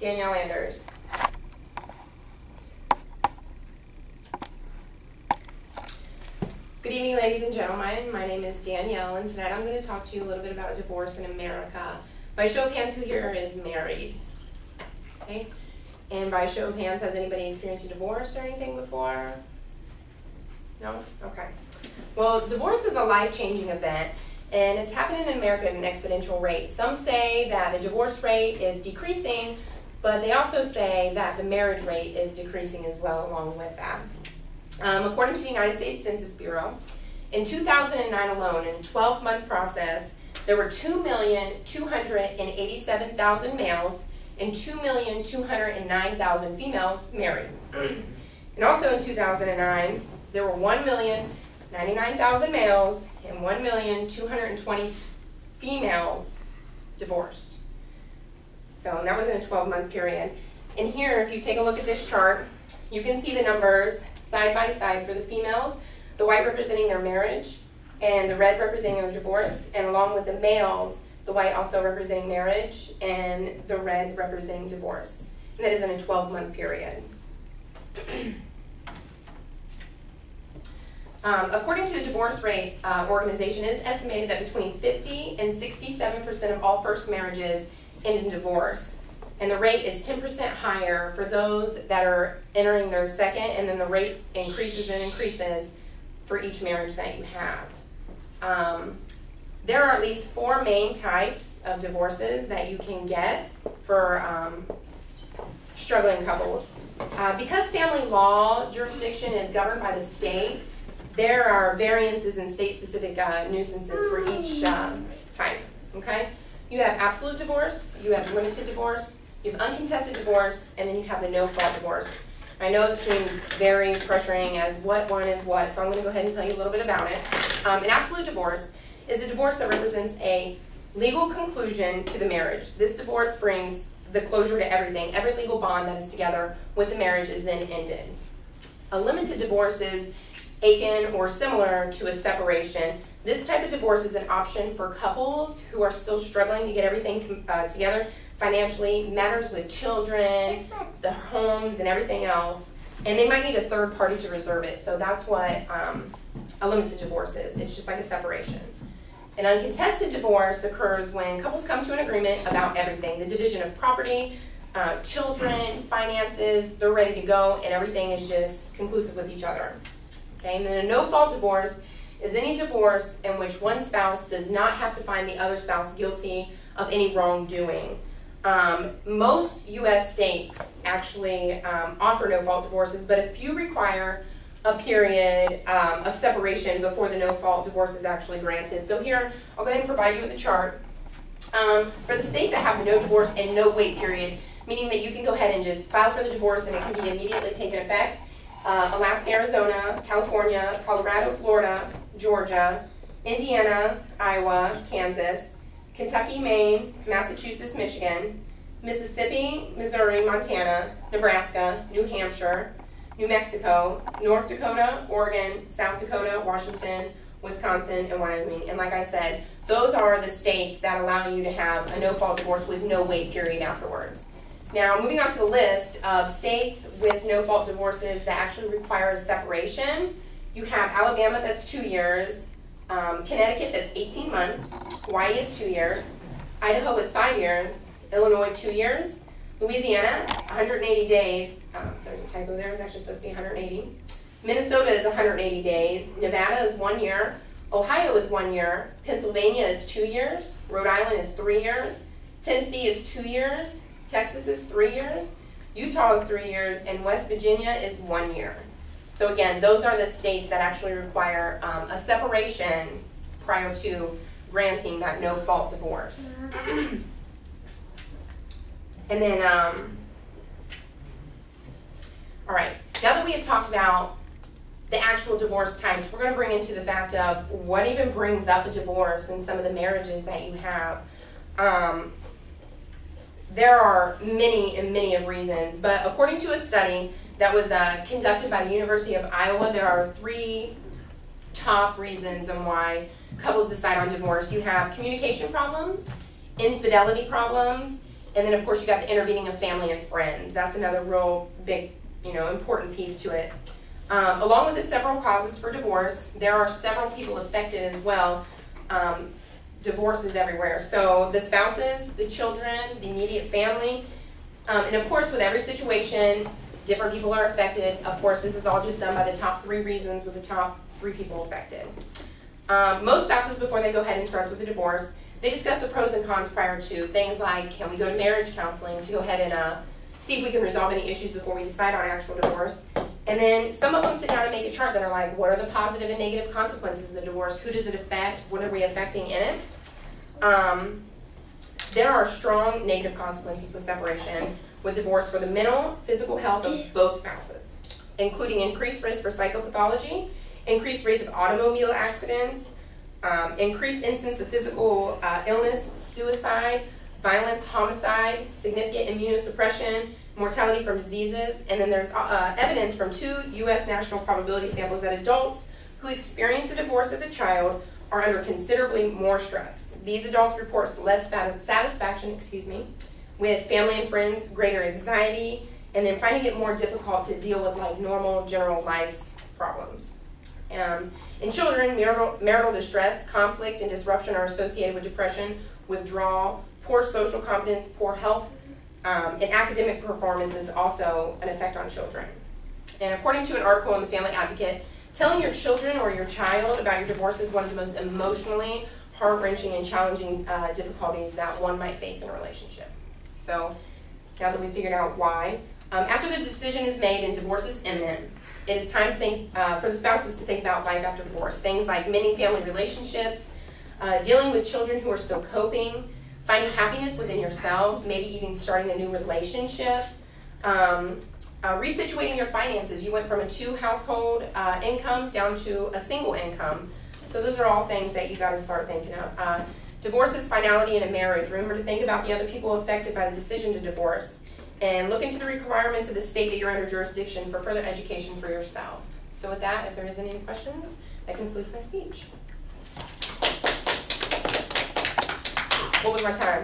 Danielle Anders. Good evening, ladies and gentlemen. My name is Danielle, and tonight I'm going to talk to you a little bit about divorce in America. By show of hands, who here is married? Okay. And by show of hands, has anybody experienced a divorce or anything before? No? Okay. Well, divorce is a life-changing event, and it's happening in America at an exponential rate. Some say that the divorce rate is decreasing, but they also say that the marriage rate is decreasing as well along with that. According to the United States Census Bureau, in 2009 alone, in a 12-month process, there were 2,287,000 males and 2,209,000 females married. And also in 2009, there were 1,099,000 males and 1,220,000 females divorced. So, and that was in a 12-month period. And here, if you take a look at this chart, you can see the numbers side by side for the females, the white representing their marriage, and the red representing their divorce, and along with the males, the white also representing marriage, and the red representing divorce. And that is in a 12-month period. According to the divorce rate organization, it is estimated that between 50 and 67% of all first marriages end in divorce. And the rate is 10% higher for those that are entering their second, and then the rate increases and increases for each marriage that you have. There are at least 4 main types of divorces that you can get for struggling couples. Because family law jurisdiction is governed by the state, there are variances in state-specific nuisances for each type, okay? You have absolute divorce, you have limited divorce, you have uncontested divorce, and then you have the no-fault divorce. I know it seems very pressuring as what one is what, so I'm going to go ahead and tell you a little bit about it. An absolute divorce is a divorce that represents a legal conclusion to the marriage. This divorce brings the closure to everything. Every legal bond that is together with the marriage is then ended. A limited divorce is akin or similar to a separation. This type of divorce is an option for couples who are still struggling to get everything together financially, matters with children, the homes, and everything else, and they might need a third party to reserve it. So that's what a limited divorce is. It's just like a separation. An uncontested divorce occurs when couples come to an agreement about everything, the division of property, children, finances, they're ready to go, and everything is just conclusive with each other. Okay, and then a no-fault divorce is any divorce in which one spouse does not have to find the other spouse guilty of any wrongdoing. Most U.S. states actually offer no-fault divorces, but a few require a period of separation before the no-fault divorce is actually granted. So here, I'll go ahead and provide you with a chart. For the states that have no divorce and no wait period, meaning that you can go ahead and just file for the divorce and it can be immediately taken effect, Alaska, Arizona, California, Colorado, Florida, Georgia, Indiana, Iowa, Kansas, Kentucky, Maine, Massachusetts, Michigan, Mississippi, Missouri, Montana, Nebraska, New Hampshire, New Mexico, North Dakota, Oregon, South Dakota, Washington, Wisconsin, and Wyoming. And like I said, those are the states that allow you to have a no-fault divorce with no wait period afterwards. Now, moving on to the list of states with no-fault divorces that actually require a separation, you have Alabama, that's 2 years, Connecticut, that's 18 months, Hawaii is 2 years, Idaho is 5 years, Illinois 2 years, Louisiana 180 days, there's a typo there, it's actually supposed to be 180, Minnesota is 180 days, Nevada is 1 year, Ohio is 1 year, Pennsylvania is 2 years, Rhode Island is 3 years, Tennessee is 2 years, Texas is 3 years, Utah is 3 years, and West Virginia is 1 year. So again, those are the states that actually require a separation prior to granting that no-fault divorce. And then, all right, now that we have talked about the actual divorce types, we're going to bring into the fact of what even brings up a divorce in some of the marriages that you have. There are many and many of reasons, but according to a study that was conducted by the University of Iowa, there are 3 top reasons on why couples decide on divorce. You have communication problems, infidelity problems, And then of course you got the intervening of family and friends. That's another real big, important piece to it. Along with the several causes for divorce, there are several people affected as well. Divorce is everywhere. So the spouses, the children, the immediate family, and of course with every situation, different people are affected. Of course, this is all just done by the top 3 reasons with the top 3 people affected. Most spouses, before they go ahead and start with the divorce, they discuss the pros and cons prior to. Things like, can we go to marriage counseling to go ahead and see if we can resolve any issues before we decide on actual divorce. And then some of them sit down and make a chart that are like, what are the positive and negative consequences of the divorce? Who does it affect? What are we affecting in it? There are strong negative consequences with separation with divorce for the mental, physical health of both spouses, including increased risk for psychopathology, increased rates of automobile accidents, increased incidence of physical illness, suicide, violence, homicide, significant immunosuppression, mortality from diseases, and then there's evidence from 2 U.S. national probability samples that adults who experience a divorce as a child are under considerably more stress. These adults report less satisfaction, with family and friends, greater anxiety, and then finding it more difficult to deal with like normal general life's problems. In children, marital distress, conflict, and disruption are associated with depression, withdrawal, poor social competence, poor health, and academic performance is also an effect on children. And according to an article in the Family Advocate, telling your children or your child about your divorce is one of the most emotionally heart-wrenching and challenging difficulties that one might face in a relationship. So now that we've figured out why, after the decision is made and divorce is imminent, it is time to think, for the spouses to think about life after divorce. Things like mending family relationships, dealing with children who are still coping, finding happiness within yourself, maybe even starting a new relationship, resituating your finances. You went from a 2-household income down to a single income. So those are all things that you got to start thinking of. Divorce is finality in a marriage. Remember to think about the other people affected by the decision to divorce. And look into the requirements of the state that you're under jurisdiction for further education for yourself. So with that, if there isn't any questions, that concludes my speech. What was my time?